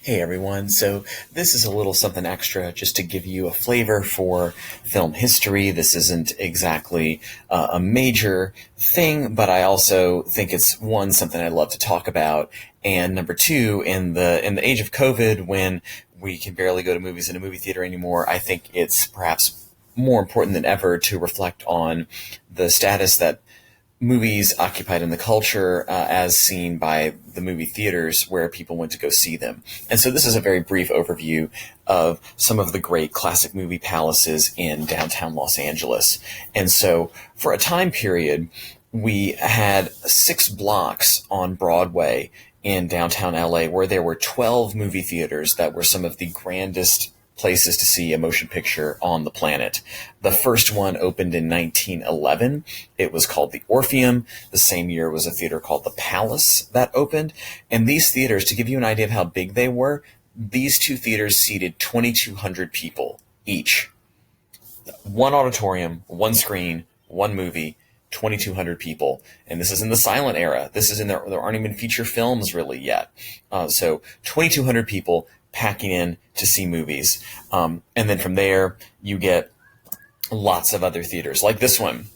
Hey everyone, so this is a little something extra just to give you a flavor for film history. This isn't exactly a major thing, but I also think it's one, something I love to talk about, and number two, in the age of COVID when we can barely go to movies in a movie theater anymore, I think it's perhaps more important than ever to reflect on the status that movies occupied in the culture as seen by the movie theaters where people went to go see them. And so this is a very brief overview of some of the great classic movie palaces in downtown Los Angeles. And so for a time period, we had 6 blocks on Broadway in downtown LA where there were 12 movie theaters that were some of the grandest places to see a motion picture on the planet. The first one opened in 1911. It was called the Orpheum. The same year was a theater called the Palace that opened. And these theaters, to give you an idea of how big they were, these two theaters seated 2,200 people each. One auditorium, one screen, one movie, 2,200 people. And this is in the silent era. This is in there aren't even feature films really yet. So 2,200 people packing in to see movies. And then from there, you get lots of other theaters like this one.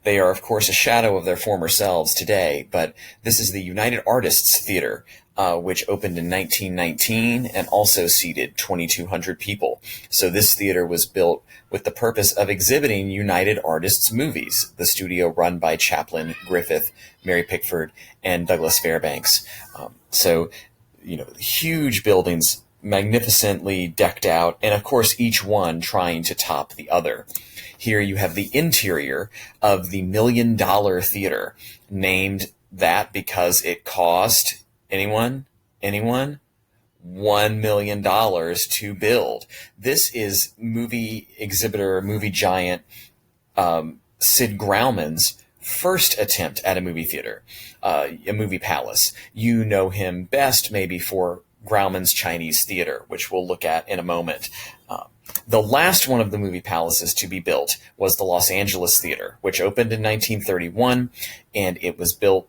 They are, of course, a shadow of their former selves today, but this is the United Artists Theater, which opened in 1919 and also seated 2,200 people. So this theater was built with the purpose of exhibiting United Artists movies, the studio run by Chaplin, Griffith, Mary Pickford, and Douglas Fairbanks. Huge buildings, magnificently decked out, and of course, each one trying to top the other. Here you have the interior of the $1 Million Theater, named that because it cost anyone? $1 million to build. This is movie exhibitor, movie giant Sid Grauman's first attempt at a movie theater, a movie palace. You know him best maybe for Grauman's Chinese Theater, which we'll look at in a moment. The last one of the movie palaces to be built was the Los Angeles Theater, which opened in 1931, and it was built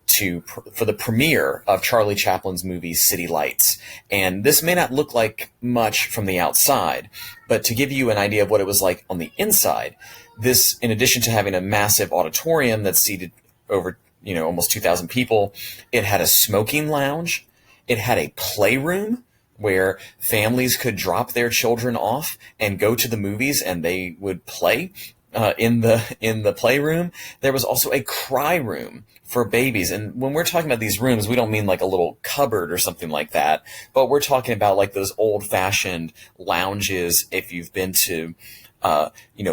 for the premiere of Charlie Chaplin's movie City Lights. And this may not look like much from the outside, but to give you an idea of what it was like on the inside, this, in addition to having a massive auditorium that seated over, almost 2,000 people, it had a smoking lounge, it had a playroom where families could drop their children off and go to the movies and they would play in the playroom. There was also a cry room for babies. And when we're talking about these rooms, we don't mean like a little cupboard or something like that, but we're talking about like those old fashioned lounges. If you've been to,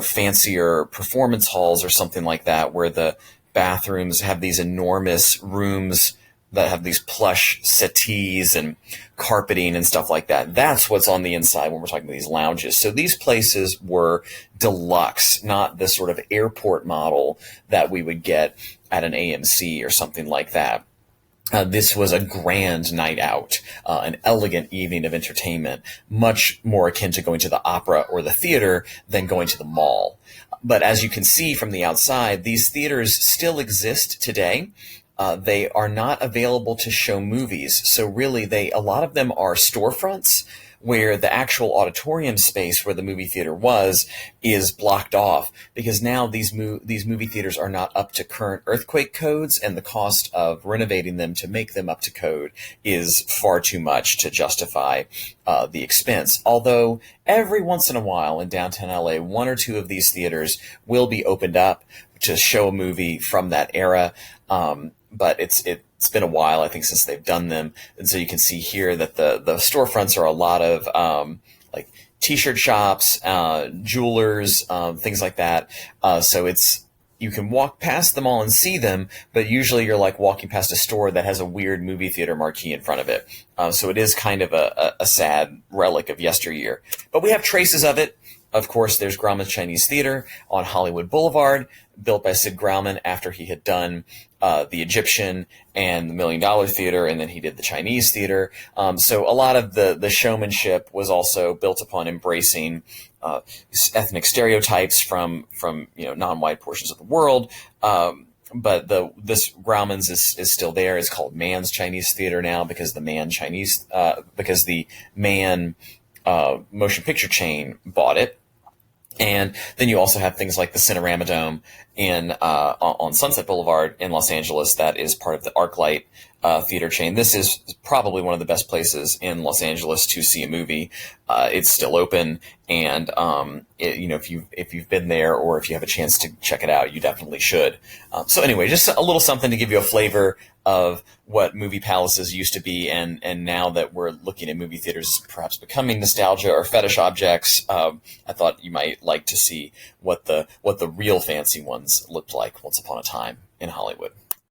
fancier performance halls or something like that, where the bathrooms have these enormous rooms that have these plush settees and carpeting and stuff like that. That's what's on the inside when we're talking about these lounges. So these places were deluxe, not the sort of airport model that we would get at an AMC or something like that. This was a grand night out, an elegant evening of entertainment, much more akin to going to the opera or the theater than going to the mall. But as you can see from the outside, these theaters still exist today. They are not available to show movies. So really, a lot of them are storefronts where the actual auditorium space where the movie theater was is blocked off, because now these movie theaters are not up to current earthquake codes, and the cost of renovating them to make them up to code is far too much to justify the expense. Although every once in a while in downtown LA, one or two of these theaters will be opened up to show a movie from that era. But it's been a while, I think, since they've done them. And so you can see here that the storefronts are a lot of like t-shirt shops, jewelers, things like that. So you can walk past them all and see them, but usually you're like walking past a store that has a weird movie theater marquee in front of it. So it is kind of a sad relic of yesteryear. But we have traces of it. Of course, there's Grauman's Chinese Theater on Hollywood Boulevard, built by Sid Grauman after he had done the Egyptian and the $1 Million Theater, and then he did the Chinese Theater. So a lot of the showmanship was also built upon embracing ethnic stereotypes from non-white portions of the world. but this Grauman's is still there. It's called Mann's Chinese Theater now because the Mann motion picture chain bought it. And then you also have things like the Cinerama Dome on Sunset Boulevard in Los Angeles that is part of the ArcLight theater chain. This is probably one of the best places in Los Angeles to see a movie. It's still open, and if you've been there or if you have a chance to check it out, you definitely should. So anyway, just a little something to give you a flavor of what movie palaces used to be, and now that we're looking at movie theaters perhaps becoming nostalgia or fetish objects, I thought you might like to see what the real fancy ones looked like once upon a time in Hollywood.